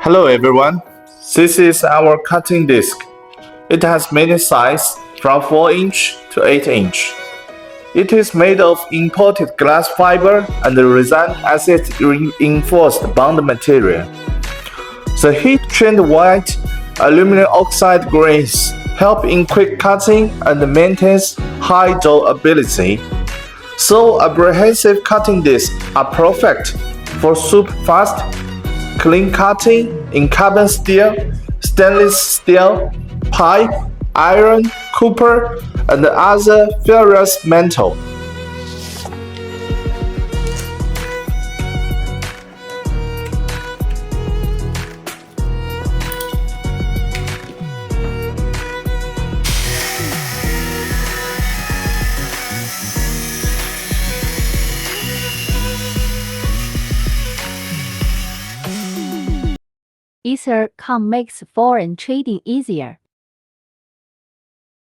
Hello everyone, this is our cutting disc. It has many sizes from 4-inch to 8-inch. It is made of imported glass fiber and resin acid reinforced bond material. The heat-trained white aluminum oxide grains help in quick cutting and maintains high durability. So abrasive cutting discs are perfect for super fast, clean cutting in carbon steel, stainless steel, pipe, iron, copper, and other ferrous metal. Ether.com makes foreign trading easier.